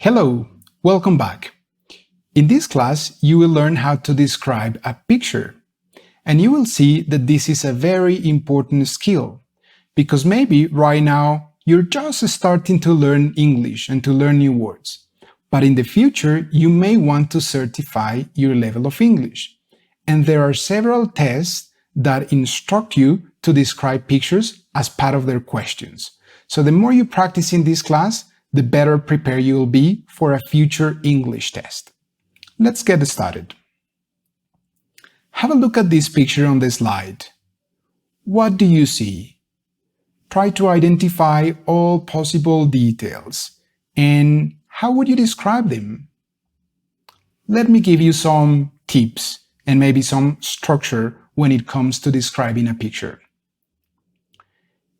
Hello, welcome back. In this class, you will learn how to describe a picture. And you will see that this is a very important skill, because maybe right now you're just starting to learn English and to learn new words. But in the future, you may want to certify your level of English. And there are several tests that instruct you to describe pictures as part of their questions. So the more you practice in this class, the better prepared you will be for a future English test. Let's get started. Have a look at this picture on the slide. What do you see? Try to identify all possible details. And how would you describe them? Let me give you some tips and maybe some structure when it comes to describing a picture.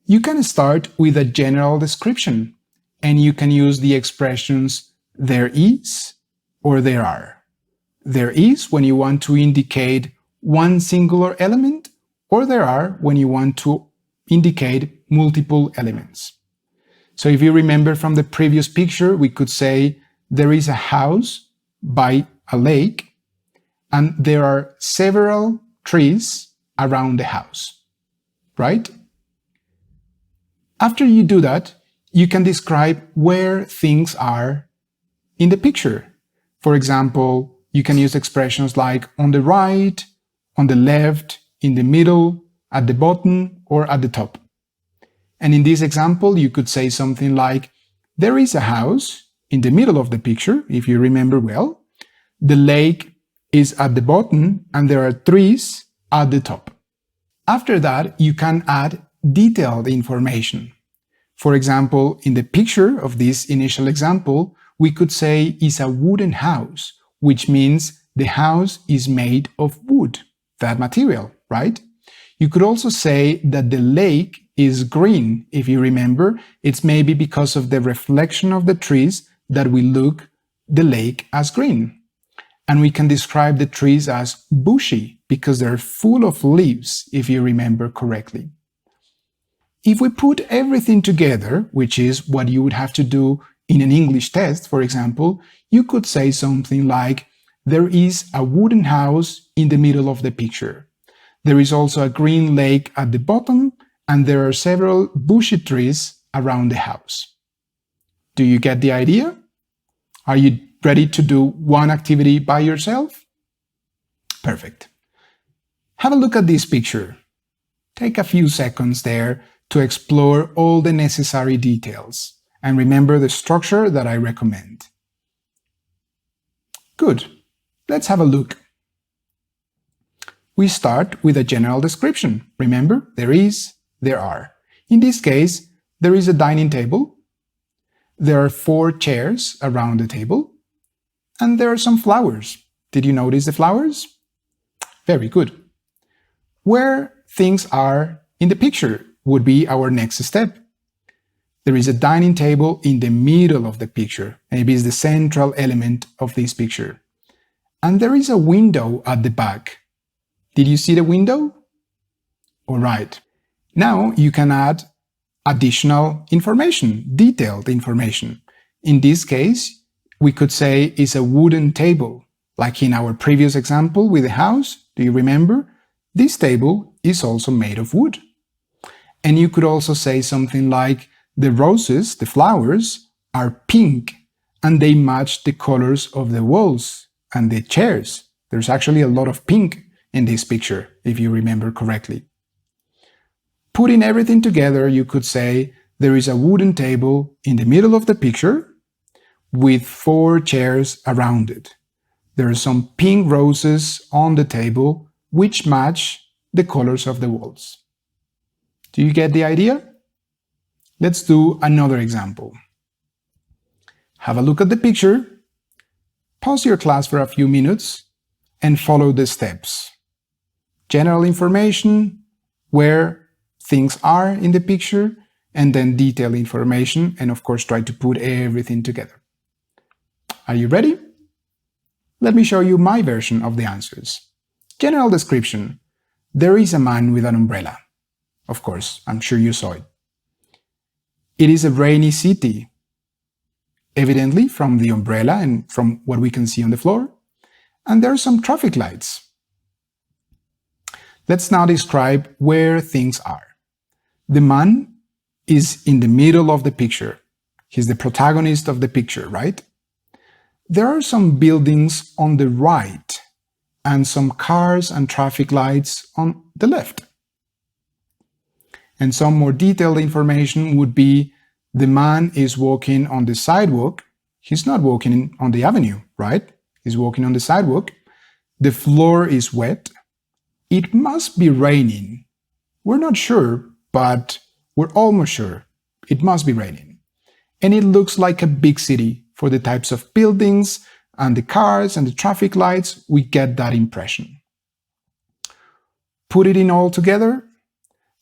You can start with a general description, and you can use the expressions there is or there are. There is when you want to indicate one singular element, or there are when you want to indicate multiple elements. So if you remember from the previous picture, we could say there is a house by a lake, and there are several trees around the house, right? After you do that, you can describe where things are in the picture. For example, you can use expressions like on the right, on the left, in the middle, at the bottom, or at the top. And in this example, you could say something like, there is a house in the middle of the picture, if you remember well. The lake is at the bottom, and there are trees at the top. After that, you can add detailed information. For example, in the picture of this initial example, we could say it's a wooden house, which means the house is made of wood, that material, right? You could also say that the lake is green. If you remember, it's maybe because of the reflection of the trees that we look the lake as green. And we can describe the trees as bushy because they're full of leaves, if you remember correctly. If we put everything together, which is what you would have to do in an English test, for example, you could say something like, there is a wooden house in the middle of the picture. There is also a green lake at the bottom, and there are several bushy trees around the house. Do you get the idea? Are you ready to do one activity by yourself? Perfect. Have a look at this picture. Take a few seconds there to explore all the necessary details, and remember the structure that I recommend. Good. Let's have a look. We start with a general description. Remember, there is, there are. In this case, there is a dining table, there are 4 chairs around the table, and there are some flowers. Did you notice the flowers? Very good. Where things are in the picture would be our next step. There is a dining table in the middle of the picture. Maybe it's the central element of this picture. And there is a window at the back. Did you see the window? All right. Now you can add additional information, detailed information. In this case, we could say it's a wooden table. Like in our previous example with the house, do you remember? This table is also made of wood. And you could also say something like, the roses, the flowers, are pink, and they match the colors of the walls and the chairs. There's actually a lot of pink in this picture, if you remember correctly. Putting everything together, you could say, there is a wooden table in the middle of the picture with 4 chairs around it. There are some pink roses on the table, which match the colors of the walls. Do you get the idea? Let's do another example. Have a look at the picture, pause your class for a few minutes, and follow the steps. General information, where things are in the picture, and then detailed information, and of course try to put everything together. Are you ready? Let me show you my version of the answers. General description. There is a man with an umbrella. Of course, I'm sure you saw it. It is a rainy city. evidently from the umbrella and from what we can see on the floor. And there are some traffic lights. Let's now describe where things are. The man is in the middle of the picture. He's the protagonist of the picture, right? There are some buildings on the right and some cars and traffic lights on the left. And some more detailed information would be the man is walking on the sidewalk. He's not walking on the avenue, right? He's walking on the sidewalk. The floor is wet. It must be raining. We're not sure, but we're almost sure. It must be raining. And it looks like a big city. For the types of buildings and the cars and the traffic lights, we get that impression. Put it in all together.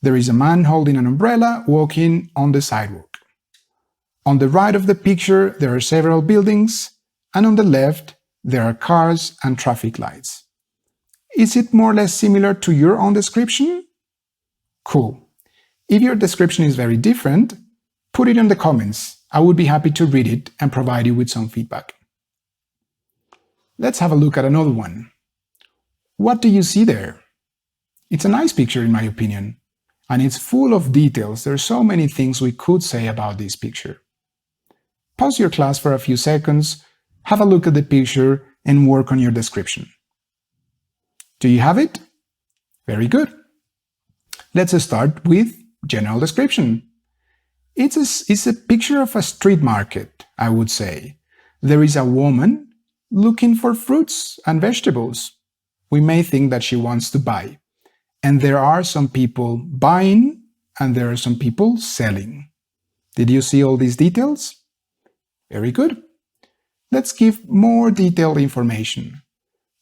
There is a man holding an umbrella walking on the sidewalk. On the right of the picture, there are several buildings, and on the left, there are cars and traffic lights. Is it more or less similar to your own description? Cool. If your description is very different, put it in the comments. I would be happy to read it and provide you with some feedback. Let's have a look at another one. What do you see there? It's a nice picture in my opinion, and it's full of details. There are so many things we could say about this picture. Pause your class for a few seconds, have a look at the picture, and work on your description. Do you have it? Very good. Let's start with general description. It's a picture of a street market, I would say. There is a woman looking for fruits and vegetables. We may think that she wants to buy. And there are some people buying and there are some people selling. Did you see all these details? Very good. Let's give more detailed information.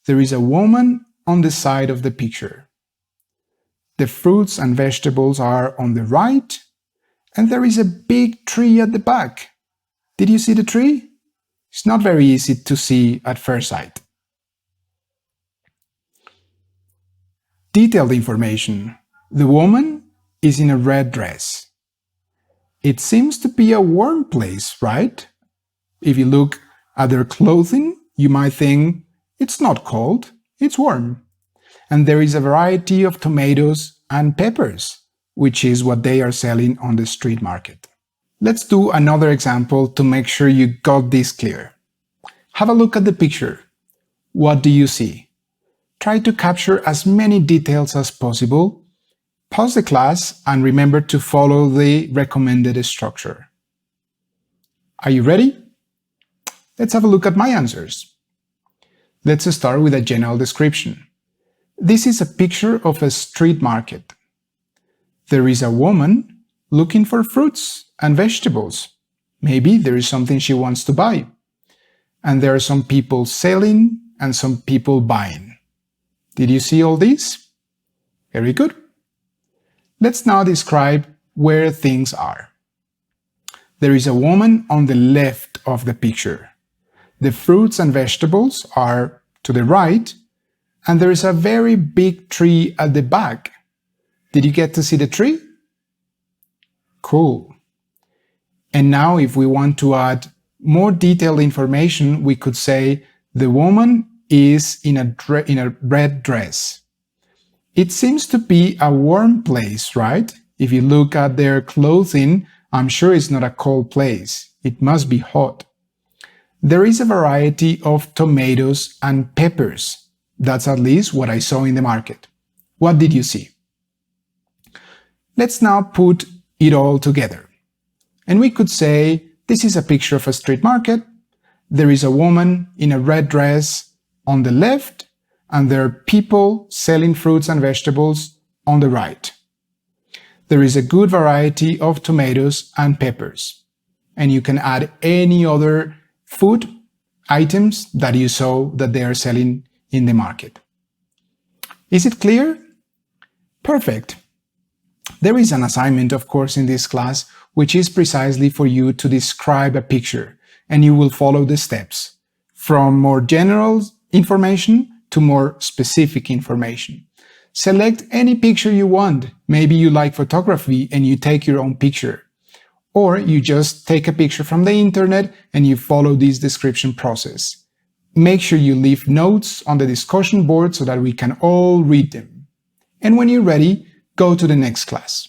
There is a woman on the side of the picture. The fruits and vegetables are on the right, and there is a big tree at the back. Did you see the tree? It's not very easy to see at first sight. Detailed information. The woman is in a red dress. It seems to be a warm place, right? If you look at their clothing, you might think it's not cold, it's warm. And there is a variety of tomatoes and peppers, which is what they are selling on the street market. Let's do another example to make sure you got this clear. Have a look at the picture. What do you see? Try to capture as many details as possible. Pause the class and remember to follow the recommended structure. Are you ready? Let's have a look at my answers. Let's start with a general description. This is a picture of a street market. There is a woman looking for fruits and vegetables. Maybe there is something she wants to buy. And there are some people selling and some people buying. Did you see all this? Very good. Let's now describe where things are. There is a woman on the left of the picture. The fruits and vegetables are to the right, and there is a very big tree at the back. Did you get to see the tree? Cool. And now if we want to add more detailed information, we could say the woman is in a red dress. It seems to be a warm place, right? If you look at their clothing, I'm sure it's not a cold place. It must be hot. There is a variety of tomatoes and peppers. That's at least what I saw in the market. What did you see? Let's now put it all together. And we could say this is a picture of a street market. There is a woman in a red dress on the left, and there are people selling fruits and vegetables on the right. There is a good variety of tomatoes and peppers. And you can add any other food items that you saw that they are selling in the market. Is it clear? Perfect. There is an assignment, of course, in this class, which is precisely for you to describe a picture, and you will follow the steps from more general information to more specific information. Select any picture you want. Maybe you like photography and you take your own picture. Or you just take a picture from the internet and you follow this description process. Make sure you leave notes on the discussion board so that we can all read them. And when you're ready, go to the next class.